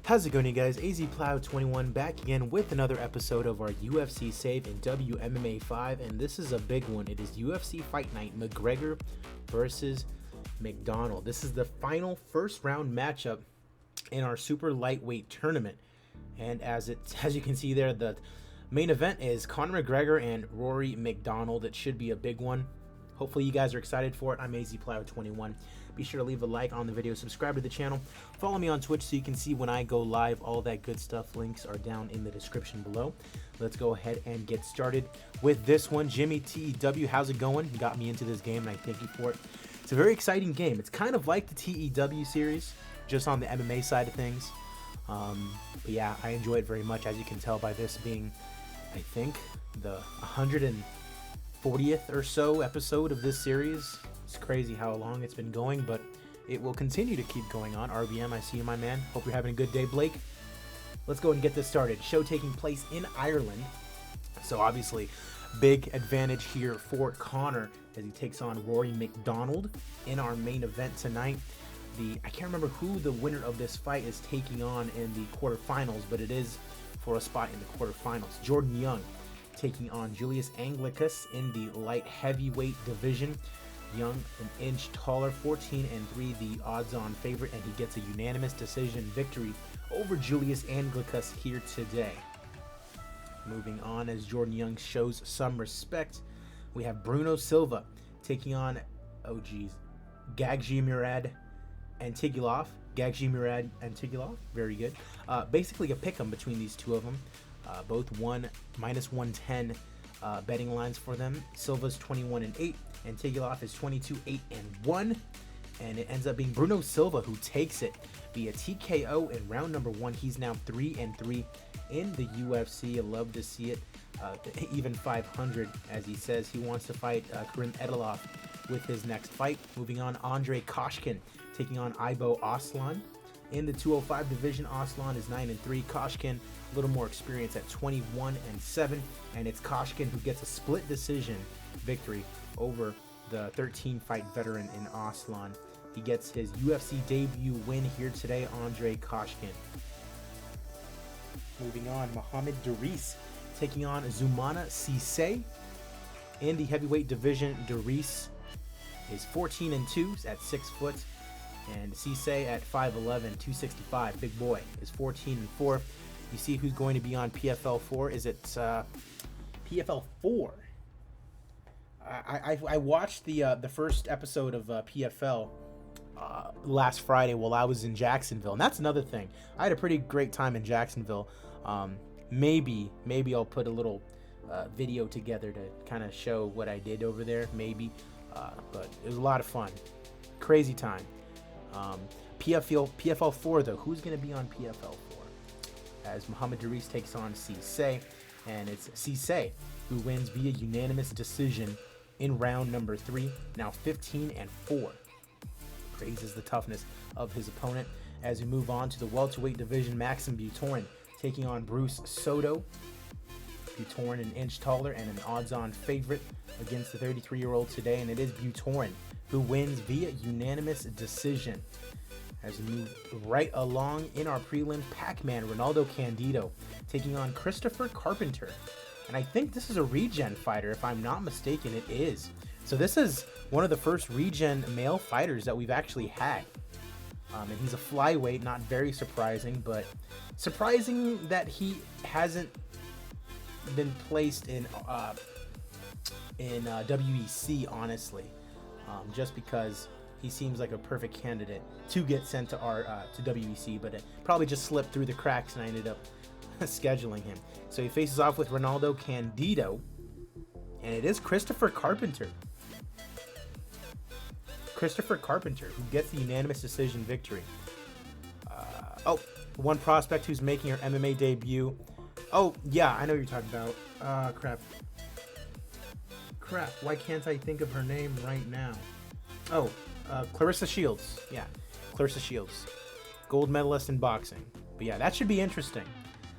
How's it going, you guys? AZPlow21 back again with another episode of our UFC save in WMMA 5, and this is a big one. It is UFC Fight Night, McGregor versus McDonald. This is the final first round matchup in our super lightweight tournament, and as you can see there, the main event is Conor McGregor and Rory MacDonald. It should be a big one. Hopefully you guys are excited for it. I'm AZPlow21. Be sure to leave a like on the video, subscribe to the channel, follow me on Twitch so you can see when I go live. All that good stuff. Links are down in the description below. Let's go ahead and get started with this one. Jimmy TEW, how's it going? You got me into this game and I thank you for it. It's a very exciting game. It's kind of like the TEW series, just on the MMA side of things. But yeah, I enjoy it very much, as you can tell by this being, I think, the 140th or so episode of this series. It's crazy how long it's been going, but it will continue to keep going on. RBM, I see you, my man. Hope you're having a good day, Blake. Let's go ahead and get this started. Show taking place in Ireland. So obviously, big advantage here for Conor as he takes on Rory MacDonald in our main event tonight. I can't remember who the winner of this fight is taking on in the quarterfinals, but it is for a spot in the quarterfinals. Jordan Young taking on Julius Anglicus in the light heavyweight division. Young, an inch taller, 14-3, the odds-on favorite, and he gets a unanimous decision victory over Julius Anglicus here today. Moving on, as Jordan Young shows some respect, we have Bruno Silva taking on, Gagji Antigulov. Very good. Basically a pick'em between these two of them. Both -110 betting lines for them. Silva's 21-8. Antigulov is 22-8-1, and it ends up being Bruno Silva who takes it via TKO in round number 1. He's now 3-3 in the UFC. I love to see it. Even 500, as he says he wants to fight Karim Edilov with his next fight. Moving on, Andre Koshkin taking on Ibo Aslan. In the 205 division, Aslan is 9-3. Koshkin, a little more experience at 21-7, and it's Koshkin who gets a split decision victory over the 13-fight veteran in Aslan. He gets his UFC debut win here today, Andre Koshkin. Moving on, Mohamed Daris taking on Zumana Cisse. In the heavyweight division, Daris is 14-2 at 6 foot, and Cisse at 5'11", 265. Big boy is 14-4. You see who's going to be on PFL 4? Is it PFL 4? I watched the first episode of PFL last Friday while I was in Jacksonville, and that's another thing. I had a pretty great time in Jacksonville. Maybe I'll put a little video together to kind of show what I did over there. But it was a lot of fun. Crazy time. PFL 4 though. Who's going to be on PFL 4? As Mohamed Daris takes on Cisse, and it's Cisse who wins via unanimous decision in round number 3, now 15-4. Praises the toughness of his opponent. As we move on to the welterweight division, Maxim Butorin taking on Bruce Soto. Butorin an inch taller and an odds-on favorite against the 33-year-old today, and it is Butorin who wins via unanimous decision. As we move right along in our prelim, Pac-Man Ronaldo Candido taking on Christopher Carpenter. And I think this is a regen fighter, if I'm not mistaken. It is. So this is one of the first regen male fighters that we've actually had. And he's a flyweight, not very surprising, but surprising that he hasn't been placed in WEC, honestly. Just because he seems like a perfect candidate to get sent to WEC, but it probably just slipped through the cracks and I ended up scheduling him. So he faces off with Ronaldo Candido, and it is Christopher Carpenter. Christopher Carpenter who gets the unanimous decision victory. One prospect who's making her MMA debut. Oh yeah, I know what you're talking about. Crap, why can't I think of her name right now? Clarissa Shields. Yeah, Clarissa Shields, gold medalist in boxing. But yeah, that should be interesting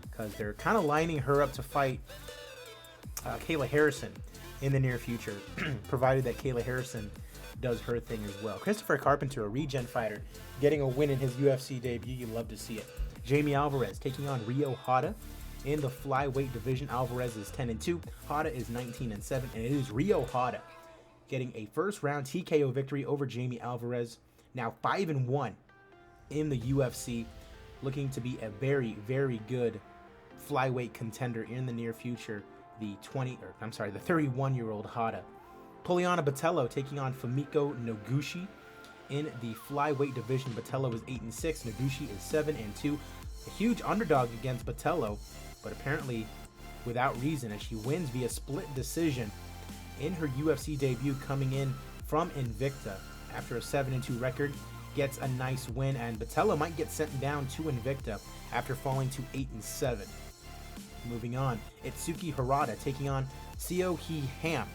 because they're kind of lining her up to fight Kayla Harrison in the near future, provided that Kayla Harrison does her thing as well. Christopher Carpenter, a regen fighter, getting a win in his UFC debut. You love to see it. Jamie Alvarez taking on Ryo Hata. In the flyweight division, Alvarez is 10-2, Hata is 19-7, and it is Ryo Hata getting a first-round TKO victory over Jamie Alvarez. Now 5-1 in the UFC, looking to be a very, very good flyweight contender in the near future. The 31-year-old Hata. Poliana Botelho taking on Fumiko Noguchi. In the flyweight division, Botelho is 8-6, Noguchi is 7-2. A huge underdog against Botelho, but apparently without reason, as she wins via split decision in her UFC debut, coming in from Invicta after a 7-2 record, gets a nice win, and Botelho might get sent down to Invicta after falling to 8-7. Moving on, Itsuki Hirata taking on Seo Hee Ham.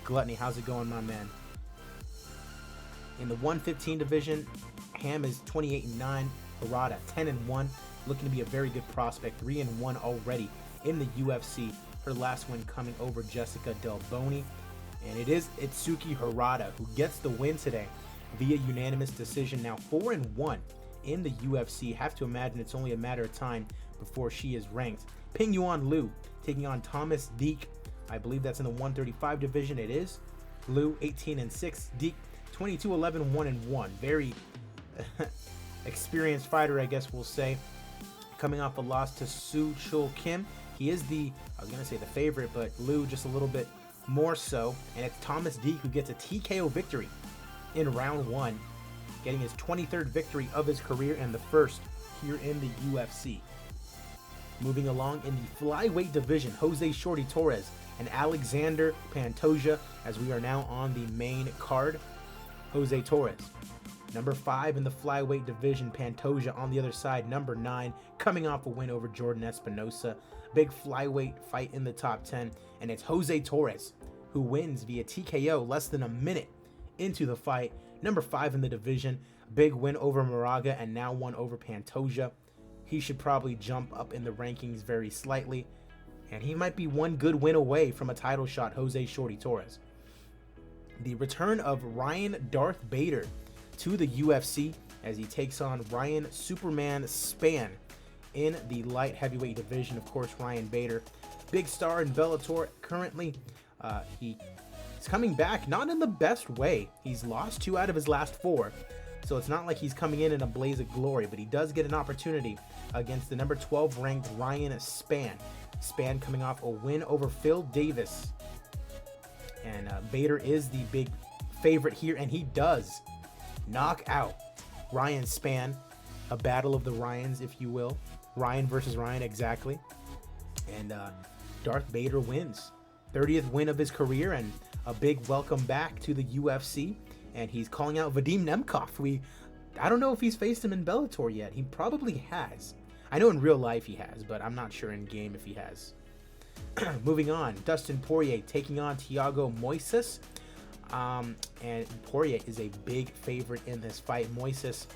Gluttony, how's it going, my man? In the 115 division, Ham is 28-9, Hirata 10-1, looking to be a very good prospect, 3-1 already in the UFC. Her last win coming over Jessica Del Boni, and it is Itsuki Hirata who gets the win today via unanimous decision. Now 4-1 in the UFC. Have to imagine it's only a matter of time before she is ranked. Ping Yuan Liu taking on Thomas Deek. I believe that's in the 135 division. It is. Liu 18-6, Deek 22-11, 1-1. Very experienced fighter, I guess we'll say. Coming off a loss to Soo Chul Kim. He is the favorite, but Liu just a little bit more so. And it's Thomas Deek who gets a TKO victory in round 1, getting his 23rd victory of his career and the first here in the UFC. Moving along in the flyweight division, Jose Shorty Torres and Alexander Pantoja, as we are now on the main card. Jose Torres, number 5 in the flyweight division. Pantoja on the other side, number 9, coming off a win over Jordan Espinosa. Big flyweight fight in the top 10, and it's Jose Torres who wins via TKO less than a minute into the fight. Number 5 in the division, big win over Moraga and now one over Pantoja. He should probably jump up in the rankings very slightly, and he might be one good win away from a title shot, Jose Shorty Torres. The return of Ryan Darth Bader to the UFC as he takes on Ryan Superman Spann in the light heavyweight division. Of course, Ryan Bader, big star in Bellator currently. He's coming back, not in the best way. He's lost 2 out of his last 4. So it's not like he's coming in a blaze of glory, but he does get an opportunity against the number 12 ranked Ryan Spann. Spann coming off a win over Phil Davis. And Bader is the big favorite here, and he does knock out Ryan Spann. A battle of the Ryans, if you will. Ryan versus Ryan, exactly. And Darth Bader wins. 30th win of his career, and a big welcome back to the UFC. And he's calling out Vadim Nemkov. I don't know if he's faced him in Bellator yet. He probably has. I know in real life he has, but I'm not sure in game if he has. Moving on, Dustin Poirier taking on Thiago Moises. And Poirier is a big favorite in this fight. Moises,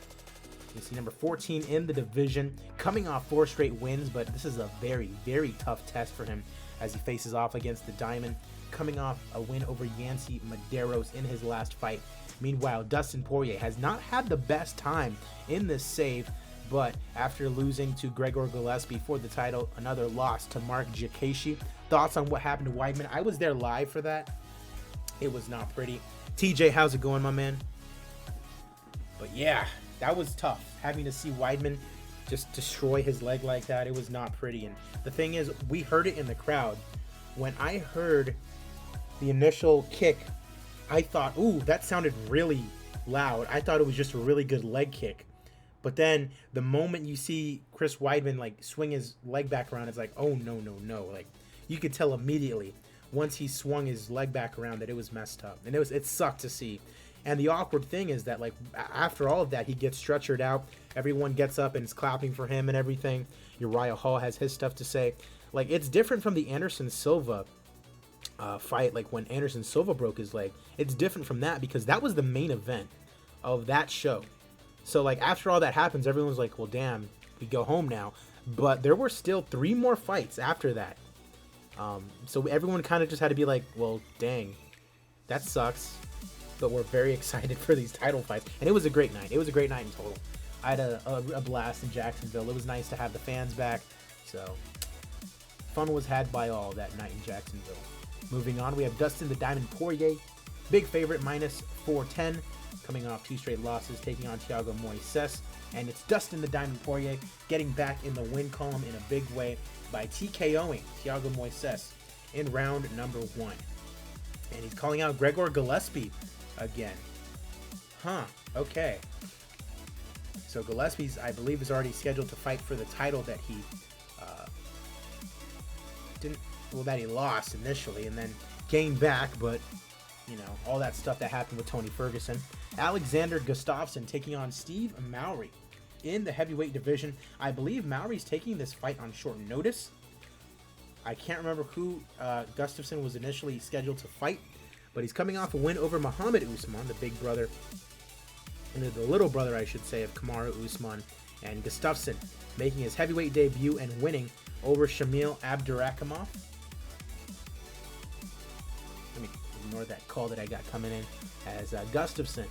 you see, number 14 in the division, coming off 4 straight wins, but this is a very, very tough test for him as he faces off against the Diamond, coming off a win over Yancy Medeiros in his last fight. Meanwhile, Dustin Poirier has not had the best time in this save, but after losing to Gregor Gillespie for the title, another loss to Mark Giacheshi. Thoughts on what happened to Weidman? I was there live for that. It was not pretty. TJ, how's it going, my man? But yeah, that was tough. Having to see Weidman just destroy his leg like that, it was not pretty. And the thing is, we heard it in the crowd. When I heard the initial kick, I thought, ooh, that sounded really loud. I thought it was just a really good leg kick. But then the moment you see Chris Weidman like swing his leg back around, it's like, oh, no. Like, you could tell immediately once he swung his leg back around that it was messed up. And it sucked to see. And the awkward thing is that, like, after all of that, he gets stretchered out. Everyone gets up and is clapping for him and everything. Uriah Hall has his stuff to say. Like, it's different from the Anderson Silva fight. Like, when Anderson Silva broke his leg, it's different from that because that was the main event of that show. So, like, after all that happens, everyone's like, well, damn, we go home now. But there were still 3 more fights after that. So everyone kind of just had to be like, well, dang, that sucks. But we're very excited for these title fights. And it was a great night. It was a great night in total. I had a blast in Jacksonville. It was nice to have the fans back. So fun was had by all that night in Jacksonville. Moving on, we have Dustin the Diamond Poirier, big favorite, minus 410, coming off 2 straight losses, taking on Thiago Moises. And it's Dustin the Diamond Poirier getting back in the win column in a big way by TKOing Thiago Moises in round number 1. And he's calling out Gregor Gillespie again. Okay. So Gillespie's, I believe, is already scheduled to fight for the title that he that he lost initially and then gained back, but you know, all that stuff that happened with Tony Ferguson. Alexander Gustafsson taking on Steve Mowry in the heavyweight division. I believe Mowry's taking this fight on short notice. I can't remember who Gustafsson was initially scheduled to fight, but he's coming off a win over Muhammad Usman, the big brother, and the little brother, I should say, of Kamaru Usman. And Gustafsson making his heavyweight debut and winning over Shamil Abdurakhimov. Let me ignore that call that I got coming in, as Gustafsson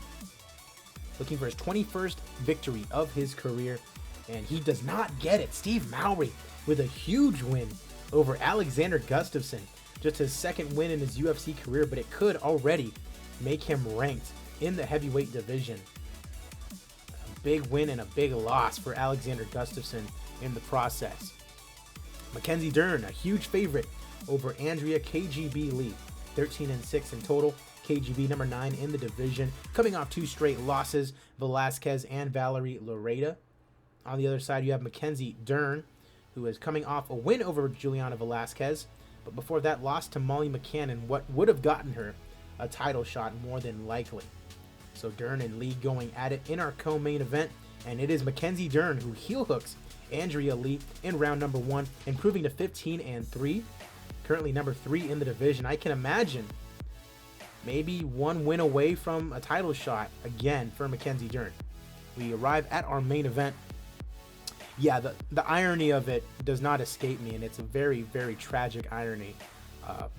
looking for his 21st victory of his career, and he does not get it. Steve Mowry with a huge win over Alexander Gustafsson, just his 2nd win in his UFC career, but it could already make him ranked in the heavyweight division. A big win and a big loss for Alexander Gustafsson in the process. Mackenzie Dern, a huge favorite over Andrea KGB Lee, 13-6 in total. KGB number 9 in the division, coming off 2 straight losses, Velasquez and Valerie Loreda. On the other side, you have Mackenzie Dern, who is coming off a win over Juliana Velasquez, but before that lost to Molly McCann in what would have gotten her a title shot more than likely. So Dern and Lee going at it in our co-main event, and it is Mackenzie Dern who heel hooks Andrea Lee in round number 1, improving to 15-3, currently number 3 in the division. I can imagine maybe 1 win away from a title shot again for Mackenzie Dern. We arrive at our main event. Yeah, the irony of it does not escape me, and it's a very, very tragic irony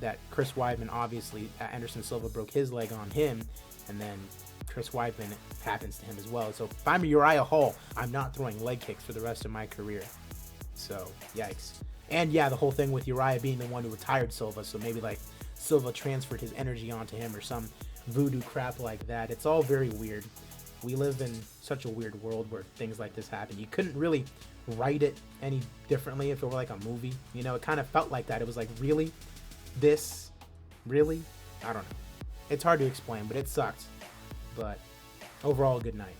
that Chris Weidman, obviously, Anderson Silva broke his leg on him, and then Chris Weidman happens to him as well. So if I'm Uriah Hall, I'm not throwing leg kicks for the rest of my career. So, yikes. And yeah, the whole thing with Uriah being the one who retired Silva, so maybe like Silva transferred his energy onto him or some voodoo crap like that. It's all very weird. We live in such a weird world where things like this happen. You couldn't really write it any differently if it were like a movie. You know, it kind of felt like that. It was like, really? This? Really? I don't know. It's hard to explain, but it sucked. But overall, good night.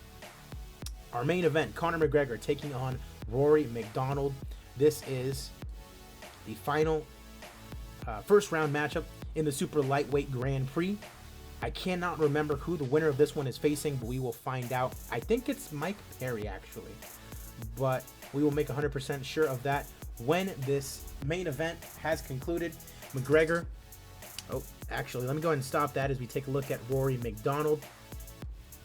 Our main event, Conor McGregor taking on Rory MacDonald. This is the final first round matchup in the super lightweight Grand Prix. I cannot remember who the winner of this one is facing, but we will find out. I think it's Mike Perry, actually, but we will make 100% sure of that when this main event has concluded. McGregor, actually, let me go ahead and stop that as we take a look at Rory MacDonald.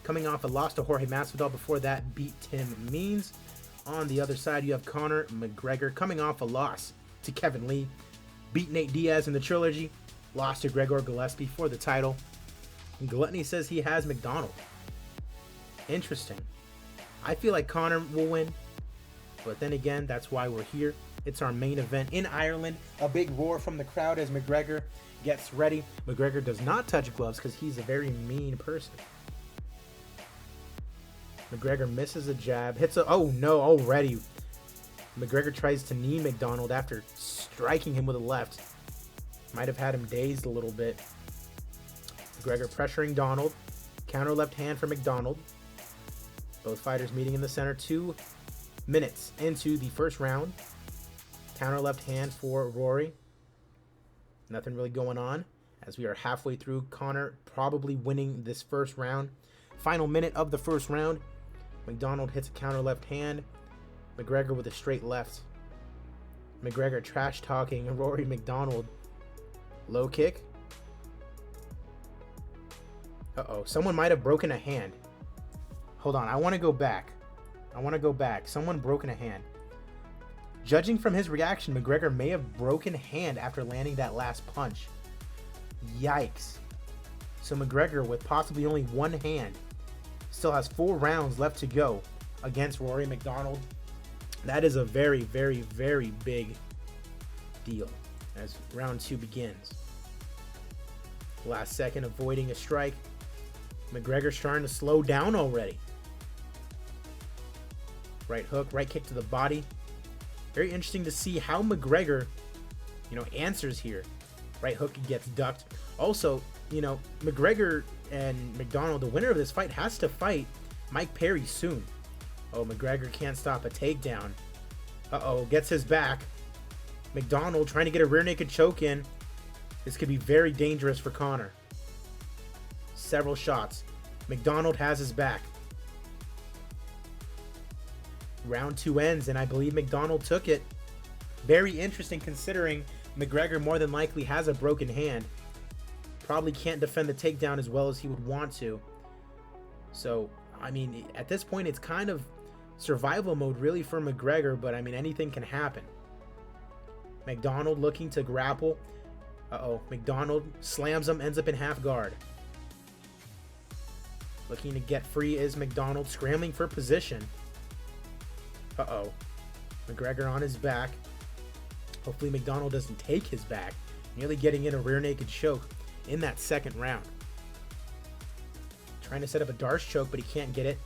Coming off a loss to Jorge Masvidal, before that beat Tim Means. On the other side, you have Conor McGregor coming off a loss to Kevin Lee, beat Nate Diaz in the trilogy, lost to Gregor Gillespie for the title. And Gluttony says he has McDonald. Interesting. I feel like Conor will win, but then again, that's why we're here. It's our main event in Ireland. A big roar from the crowd as McGregor gets ready. McGregor does not touch gloves because he's a very mean person. McGregor misses a jab, hits a, oh no, already. McGregor tries to knee MacDonald after striking him with a left. Might have had him dazed a little bit. McGregor pressuring Donald. Counter left hand for MacDonald. Both fighters meeting in the center. 2 minutes into the first round. Counter left hand for Rory. Nothing really going on as we are halfway through. Conor probably winning this first round. Final minute of the first round. MacDonald hits a counter left hand. McGregor with a straight left. McGregor trash talking Rory MacDonald. Low kick. Uh-oh, someone might have broken a hand. Hold on, I want to go back. Someone broken a hand. Judging from his reaction, McGregor may have broken hand after landing that last punch. Yikes. So McGregor, with possibly only one hand, still has 4 rounds left to go. against Rory MacDonald. That is a very, very, very big deal as round 2 begins. Last second avoiding a strike. McGregor's trying to slow down already. Right hook, right kick to the body. Very interesting to see how McGregor, answers here. Right hook gets ducked. Also, McGregor and MacDonald, the winner of this fight, has to fight Mike Perry soon. Oh, McGregor can't stop a takedown. Uh-oh, gets his back. MacDonald trying to get a rear naked choke in. This could be very dangerous for Conor. Several shots. MacDonald has his back. Round 2 ends, and I believe MacDonald took it. Very interesting considering McGregor more than likely has a broken hand. Probably can't defend the takedown as well as he would want to. So, I mean, at this point, it's kind of survival mode really for McGregor, but I mean, anything can happen. MacDonald looking to grapple. Uh-oh, MacDonald slams him, ends up in half guard. Looking to get free is MacDonald, scrambling for position. Uh-oh, McGregor on his back. Hopefully MacDonald doesn't take his back. Nearly getting in a rear naked choke in that second round. Trying to set up a Darce choke, but he can't get it.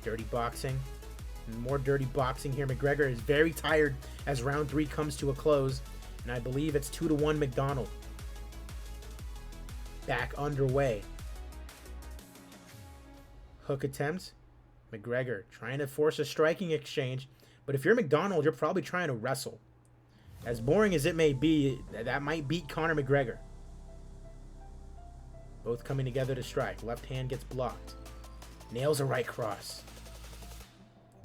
Dirty boxing. More dirty boxing here. McGregor is very tired as round 3 comes to a close. And I believe it's 2-1 MacDonald. Back underway. Hook attempt. McGregor trying to force a striking exchange. But if you're MacDonald, you're probably trying to wrestle. As boring as it may be, that might beat Conor McGregor. Both coming together to strike. Left hand gets blocked. Nails a right cross.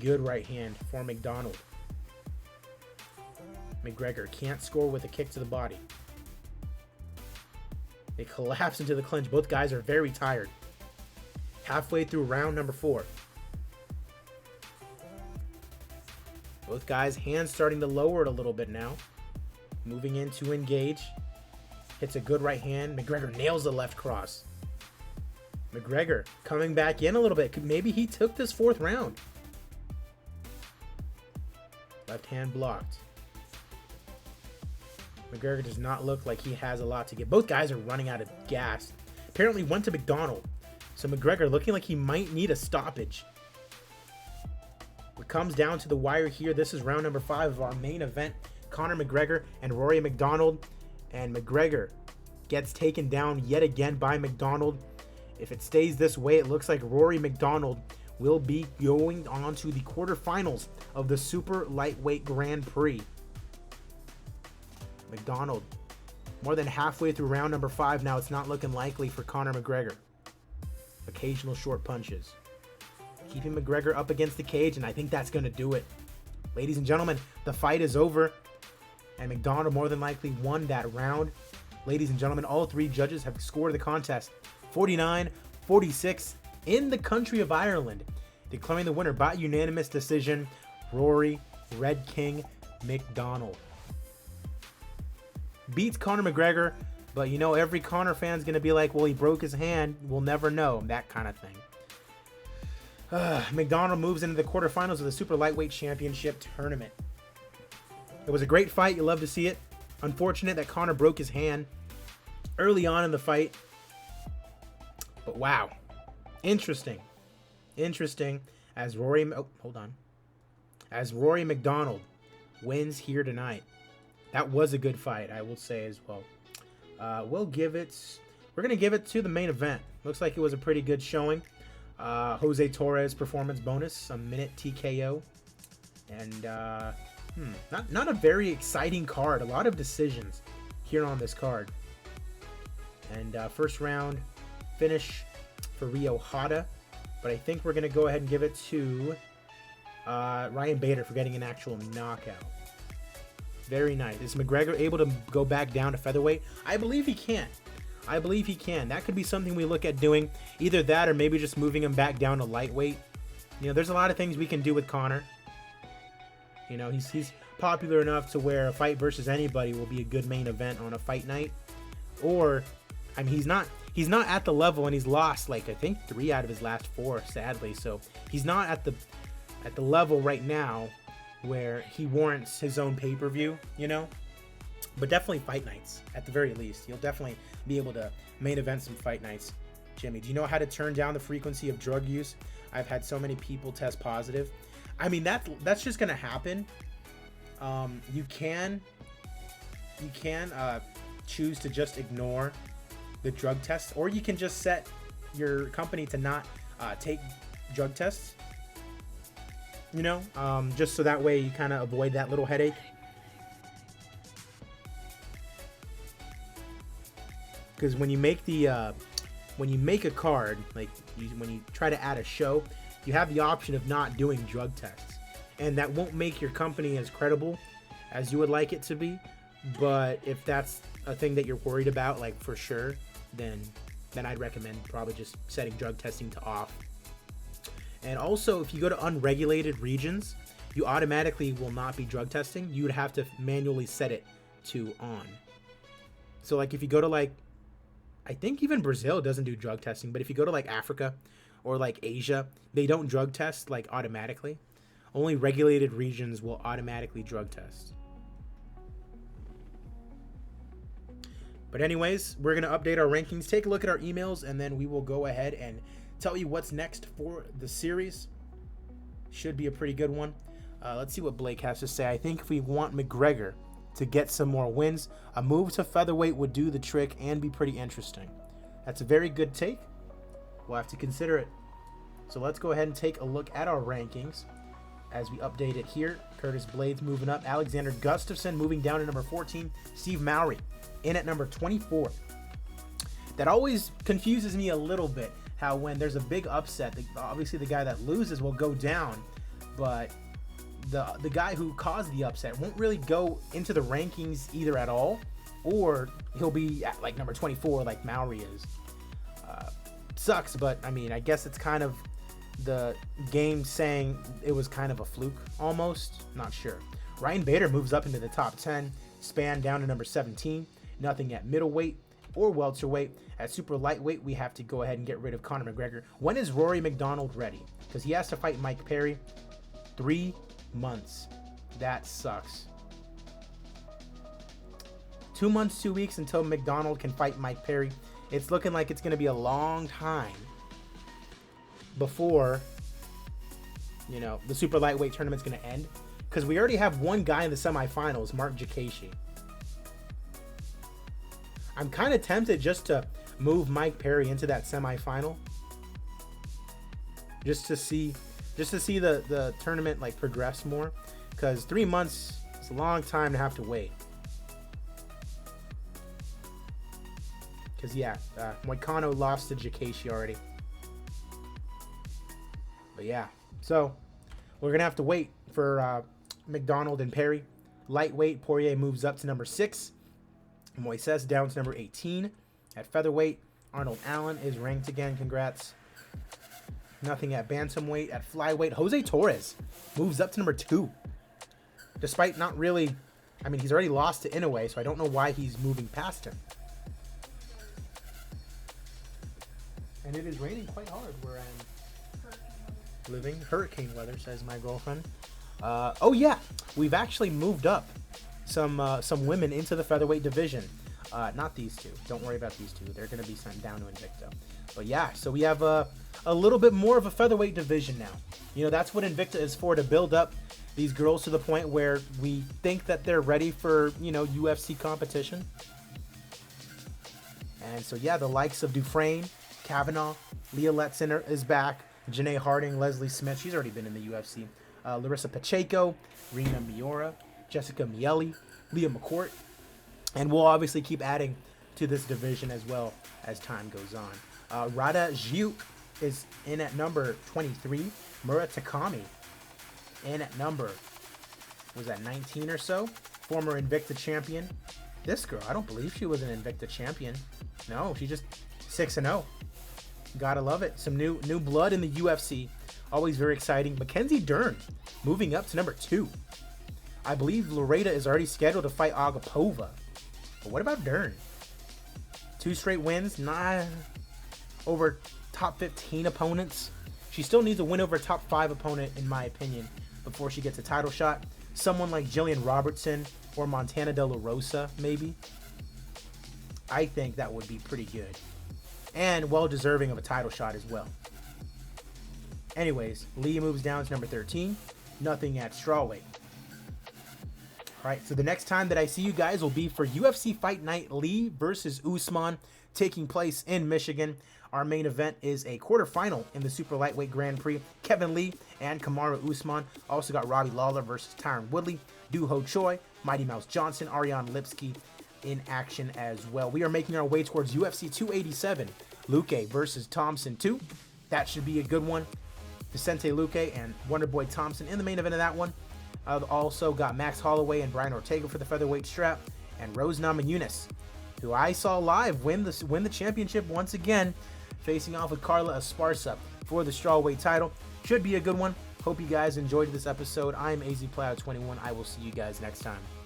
Good right hand for MacDonald. McGregor can't score with a kick to the body. They collapse into the clinch. Both guys are very tired. Halfway through round number 4. Both guys' hands starting to lower it a little bit now. Moving in to engage. Hits a good right hand. McGregor nails the left cross. McGregor coming back in a little bit. Maybe he took this 4th round. Left hand blocked. McGregor does not look like he has a lot to give. Both guys are running out of gas. Apparently went to MacDonald. So McGregor looking like he might need a stoppage. It comes down to the wire here. This is round number 5 of our main event. Conor McGregor and Rory MacDonald. And McGregor gets taken down yet again by MacDonald. If it stays this way, it looks like Rory MacDonald will be going on to the quarterfinals of the Super Lightweight Grand Prix. MacDonald, more than halfway through round number 5 now. It's not looking likely for Conor McGregor. Occasional short punches. Keeping McGregor up against the cage, and I think that's going to do it. Ladies and gentlemen, the fight is over, and MacDonald more than likely won that round. Ladies and gentlemen, all 3 judges have scored the contest 49-46 in the country of Ireland, declaring the winner by unanimous decision, Rory Red King MacDonald. Beats Conor McGregor, but every Conor fan's going to be like, well, he broke his hand. We'll never know. That kind of thing. MacDonald moves into the quarterfinals of the Super Lightweight Championship tournament. It was a great fight. You love to see it. Unfortunate that Conor broke his hand early on in the fight. But wow. Interesting. As Rory MacDonald wins here tonight. That was a good fight, I will say as well. We're going to give it to the main event. Looks like it was a pretty good showing. Jose Torres performance bonus, a minute TKO. And not a very exciting card. A lot of decisions here on this card. And first round finish for Rio Hada. But I think we're going to go ahead and give it to Ryan Bader for getting an actual knockout. Very nice. Is McGregor able to go back down to featherweight? I believe he can. That could be something we look at doing. Either that or maybe just moving him back down to lightweight. There's a lot of things we can do with Conor. He's popular enough to where a fight versus anybody will be a good main event on a fight night. Or, he's not he's not at the level, and he's lost like I think 3 out of his last 4, sadly. So he's not at the level right now where he warrants his own pay-per-view, you know. But definitely fight nights at the very least. You'll definitely be able to main event some fight nights. Jimmy, do you know how to turn down the frequency of drug use? I've had so many people test positive. I mean, that's just gonna happen. You can choose to just ignore the drug tests, or you can just set your company to not take drug tests. You know, just so that way you kind of avoid that little headache. Because when you make a card, like when you try to add a show, you have the option of not doing drug tests, and that won't make your company as credible as you would like it to be. But if that's a thing that you're worried about, like for sure, then I'd recommend probably just setting drug testing to off. And also, if you go to unregulated regions, you automatically will not be drug testing. You would have to manually set it to on. So like if you go to like, I think even Brazil doesn't do drug testing, but if you go to like Africa or like Asia, they don't drug test like automatically. Only regulated regions will automatically drug test. But anyways, we're going to update our rankings, take a look at our emails, and then we will go ahead and tell you what's next for the series. Should be a pretty good one. Let's see what Blake has to say. I think if we want McGregor to get some more wins, a move to featherweight would do the trick and be pretty interesting. That's a very good take. We'll have to consider it. So let's go ahead and take a look at our rankings as we update it here. Curtis Blades moving up. Alexander Gustafsson moving down to number 14. Steve Mowry in at number 24. That always confuses me a little bit, how when there's a big upset, obviously the guy that loses will go down, but the guy who caused the upset won't really go into the rankings either at all, or he'll be at like number 24 like Mowry is. Sucks, but I mean, I guess it's kind of the game saying it was kind of a fluke almost. Not sure. Ryan Bader moves up into the top 10. Span down to number 17. Nothing at middleweight or welterweight. At super lightweight, we have to go ahead and get rid of Conor McGregor. When is Rory MacDonald ready? Because he has to fight Mike Perry. 3 months. That sucks. 2 months, 2 weeks until MacDonald can fight Mike Perry. It's looking like it's going to be a long time before, you know, the super lightweight tournament's going to end. Because we already have one guy in the semifinals, Mark Jakashi. I'm kind of tempted just to move Mike Perry into that semifinal, just to see the tournament like progress more, because 3 months is a long time to have to wait. Because yeah, Moicano lost to Jakashi already, but yeah, so we're gonna have to wait for MacDonald and Perry. Lightweight, Poirier moves up to number 6. Moises down to number 18. At featherweight, Arnold Allen is ranked again. Congrats. Nothing at bantamweight. At flyweight, Jose Torres moves up to number 2. Despite not really, I mean, he's already lost to Inoue, so I don't know why he's moving past him. And it is raining quite hard where I'm living. Hurricane weather, says my girlfriend. Oh yeah, we've actually moved up some women into the featherweight division. Not these two. Don't worry about these two. They're going to be sent down to Invicta. But yeah, so we have a little bit more of a featherweight division now. You know, that's what Invicta is for, to build up these girls to the point where we think that they're ready for, you know, UFC competition. And so yeah, the likes of Dufresne, Kavanaugh, Leah Letziner is back. Janae Harding, Leslie Smith, she's already been in the UFC. Larissa Pacheco, Rena Miura, Jessica Miele, Leah McCourt. And we'll obviously keep adding to this division as well as time goes on. Rada Jiuk is in at number 23. Mura Takami in at number, was that 19 or so? Former Invicta champion. This girl, I don't believe she was an Invicta champion. No, she just 6-0. Gotta love it. Some new blood in the UFC. Always very exciting. Mackenzie Dern moving up to number 2. I believe Loretta is already scheduled to fight Agapova. But what about Dern? 2 straight wins, not over top 15 opponents. She still needs a win over a top 5 opponent, in my opinion, before she gets a title shot. Someone like Jillian Robertson or Montana De La Rosa, maybe. I think that would be pretty good. And well deserving of a title shot as well. Anyways, Lee moves down to number 13. Nothing at strawweight. Alright, so the next time that I see you guys will be for UFC Fight Night Lee versus Usman, taking place in Michigan. Our main event is a quarterfinal in the Super Lightweight Grand Prix. Kevin Lee and Kamaru Usman. Also got Robbie Lawler versus Tyron Woodley. Doo Ho Choi, Mighty Mouse Johnson, Ariane Lipsky in action as well. We are making our way towards UFC 287. Luque versus Thompson 2. That should be a good one. Vicente Luque and Wonderboy Thompson in the main event of that one. Also got Max Holloway and Brian Ortega for the featherweight strap. And Rose Namajunas, who I saw live win the championship once again, facing off with Carla Esparza for the strawweight title. Should be a good one. Hope you guys enjoyed this episode. I'm AZPlayer21. I will see you guys next time.